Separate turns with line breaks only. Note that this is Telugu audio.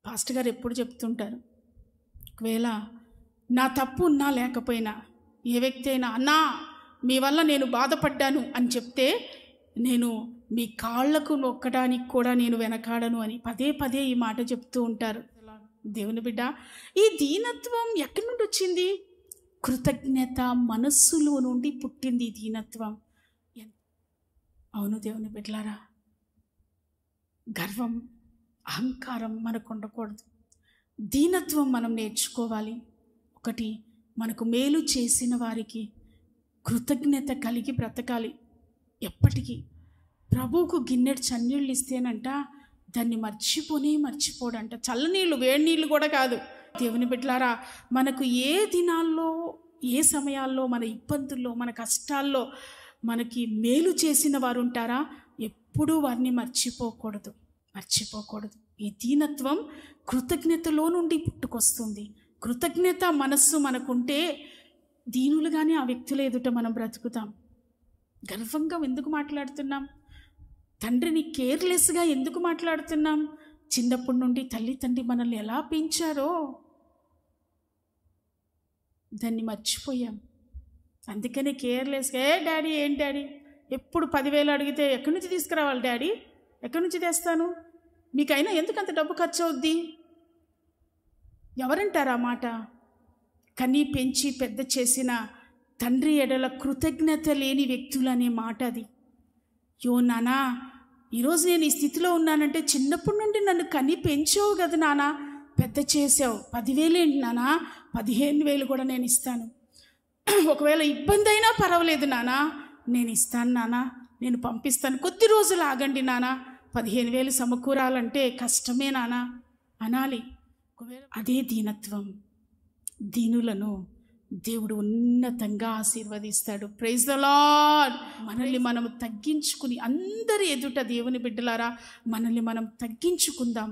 పాస్టర్ గారు ఎప్పుడు చెప్తుంటారు, ఒకవేళ నా తప్పు ఉన్నా లేకపోయినా ఏ వ్యక్తి అయినా అన్నా మీ వల్ల నేను బాధపడ్డాను అని చెప్తే నేను మీ కాళ్లకు నొక్కడానికి కూడా నేను వెనకాడను అని పదే పదే ఈ మాట చెప్తూ ఉంటారు. దేవుని బిడ్డ, ఈ దీనత్వం ఎక్కడి నుండి వచ్చింది? కృతజ్ఞత మనస్సులో నుండి పుట్టింది ఈ దీనత్వం. అవును దేవుని బిడ్డలారా, గర్వం అహంకారం మనకు ఉండకూడదు. దీనత్వం మనం నేర్చుకోవాలి. ఒకటి, మనకు మేలు చేసిన వారికి కృతజ్ఞత కలిగి బ్రతకాలి. ఎప్పటికీ ప్రభువుకు గిన్నెడు చన్నీళ్ళు ఇస్తేనంట దాన్ని మర్చిపోడంట. చల్లనీళ్ళు, వేడి నీళ్ళు కూడా కాదు. దేవుని బిడ్డలారా, మనకు ఏ దినాల్లో ఏ సమయాల్లో మన ఇబ్బందుల్లో మన కష్టాల్లో మనకి మేలు చేసిన వారు ఉంటారా, ఎప్పుడూ వారిని మర్చిపోకూడదు. ఈ దీనత్వం కృతజ్ఞతలో నుండి పుట్టుకొస్తుంది. కృతజ్ఞత మనస్సు మనకుంటే దీనులుగానే ఆ వ్యక్తుల ఎదుట మనం బ్రతుకుతాం. గర్వంగా ఎందుకు మాట్లాడుతున్నాం? తండ్రిని కేర్లెస్గా ఎందుకు మాట్లాడుతున్నాం? చిన్నప్పటి నుండి తల్లి తండ్రి మనల్ని ఎలా పెంచారో దాన్ని మర్చిపోయాం. అందుకనే కేర్లెస్గా, ఏ డాడీ ఏం డాడీ, ఎప్పుడు 10,000 అడిగితే ఎక్కడి నుంచి తీసుకురావాలి డాడీ, ఎక్కడి నుంచి తెస్తాను, మీకైనా ఎందుకు అంత డబ్బు ఖర్చు అవుద్ది? ఎవరంటారు ఆ మాట? కనీ పెంచి పెద్ద చేసిన తండ్రి ఎడల కృతజ్ఞత లేని వ్యక్తులు అనే మాట అది. యో నానా, ఈరోజు నేను ఈ స్థితిలో ఉన్నానంటే చిన్నప్పటి నుండి నన్ను కనీ పెంచావు కదా నానా, పెద్ద చేసావు. 10,000 ఏంటి నానా, 15,000 కూడా నేను ఇస్తాను. ఒకవేళ ఇబ్బంది అయినా పర్వాలేదు నానా, నేను ఇస్తాను నానా, నేను పంపిస్తాను, కొద్ది రోజులు ఆగండి నానా, 15,000 సమకూరాలంటే కష్టమే నానా అనాలి. అదే దీనత్వం. దీనులను దేవుడు ఉన్నతంగా ఆశీర్వదిస్తాడు. Praise the Lord. మనల్ని మనం తగ్గించుకుని, అందరి ఎదుట దేవుని బిడ్డలారా మనల్ని మనం తగ్గించుకుందాం.